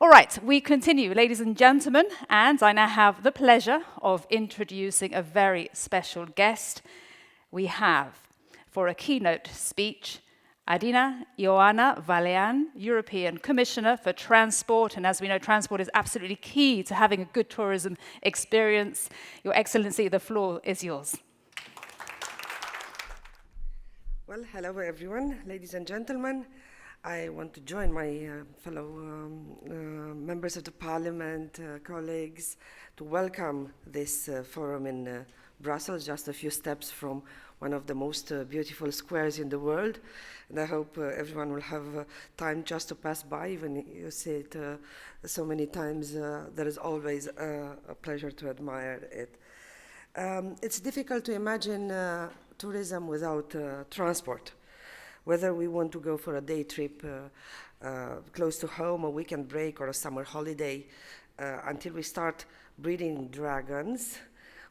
All right, we continue, ladies and gentlemen, and I now have the pleasure of introducing a very special guest. We have, for a keynote speech, Adina-Ioana Vălean, European Commissioner for Transport, and as we know, transport is absolutely key to having a good tourism experience. Your Excellency, the floor is yours. Well, hello everyone, ladies and gentlemen. I want to join my fellow members of the Parliament, colleagues, to welcome this forum in Brussels, just a few steps from one of the most beautiful squares in the world. And I hope everyone will have time just to pass by. Even you see it so many times, there is always a pleasure to admire it. It's difficult to imagine tourism without transport. Whether we want to go for a day trip close to home, a weekend break, or a summer holiday, until we start breeding dragons,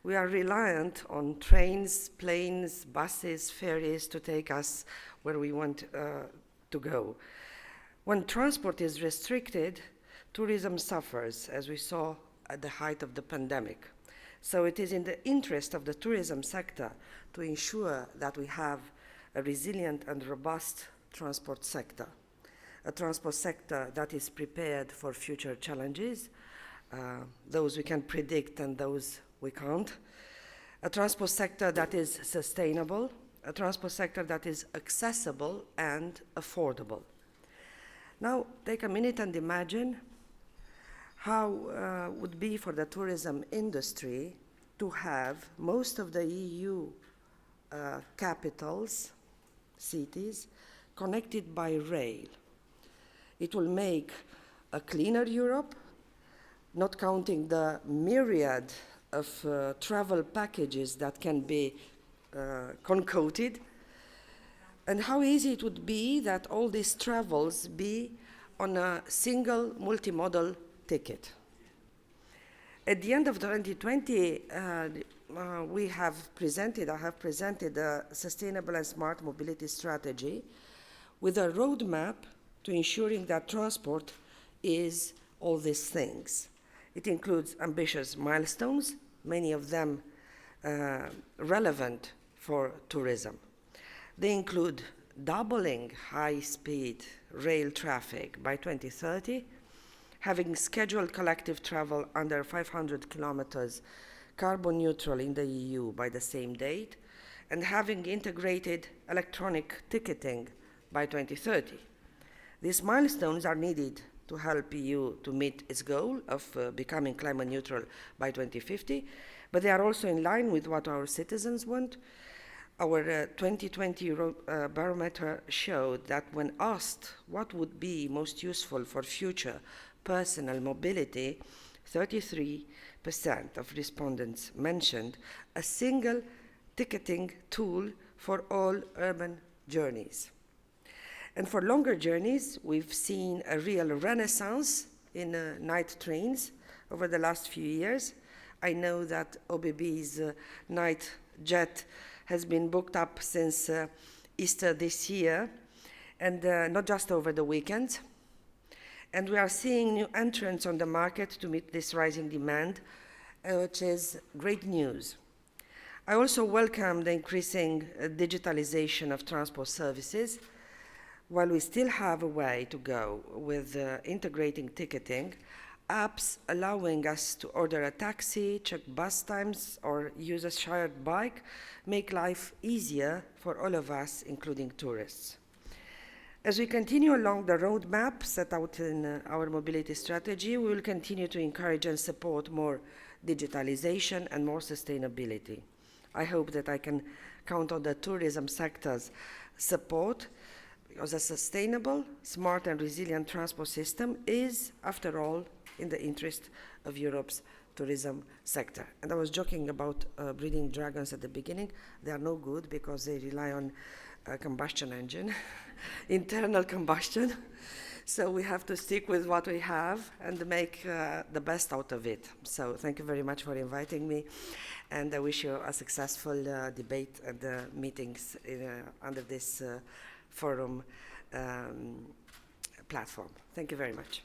we are reliant on trains, planes, buses, ferries to take us where we want to go. When transport is restricted, tourism suffers, as we saw at the height of the pandemic. So it is in the interest of the tourism sector to ensure that we have a resilient and robust transport sector, a transport sector that is prepared for future challenges, those we can predict and those we can't, a transport sector that is sustainable, a transport sector that is accessible and affordable. Now, take a minute and imagine how would be for the tourism industry to have most of the EU capitals, cities, connected by rail. It will make a cleaner Europe, not counting the myriad of travel packages that can be concocted, and how easy it would be that all these travels be on a single multimodal ticket. At the end of 2020, I have presented a sustainable and smart mobility strategy with a roadmap to ensuring that transport is all these things. It includes ambitious milestones, many of them relevant for tourism. They include doubling high-speed rail traffic by 2030, having scheduled collective travel under 500 kilometers carbon neutral in the EU by the same date, and having integrated electronic ticketing by 2030. These milestones are needed to help EU to meet its goal of becoming climate neutral by 2050, but they are also in line with what our citizens want. Our 2020 barometer showed that when asked what would be most useful for future personal mobility, 33% of respondents mentioned a single ticketing tool for all urban journeys. And for longer journeys, we've seen a real renaissance in night trains over the last few years. I know that OBB's night jet has been booked up since Easter this year, and not just over the weekend. And we are seeing new entrants on the market to meet this rising demand, which is great news. I also welcome the increasing digitalization of transport services. While we still have a way to go with integrating ticketing, apps allowing us to order a taxi, check bus times, or use a shared bike make life easier for all of us, including tourists. As we continue along the roadmap set out in our mobility strategy, we will continue to encourage and support more digitalization and more sustainability. I hope that I can count on the tourism sector's support, because a sustainable, smart and resilient transport system is, after all, in the interest of Europe's tourism sector. And I was joking about breeding dragons at the beginning. They are no good because they rely on a combustion engine, internal combustion. So we have to stick with what we have and make the best out of it. So thank you very much for inviting me, and I wish you a successful debate and meetings under this forum platform. Thank you very much.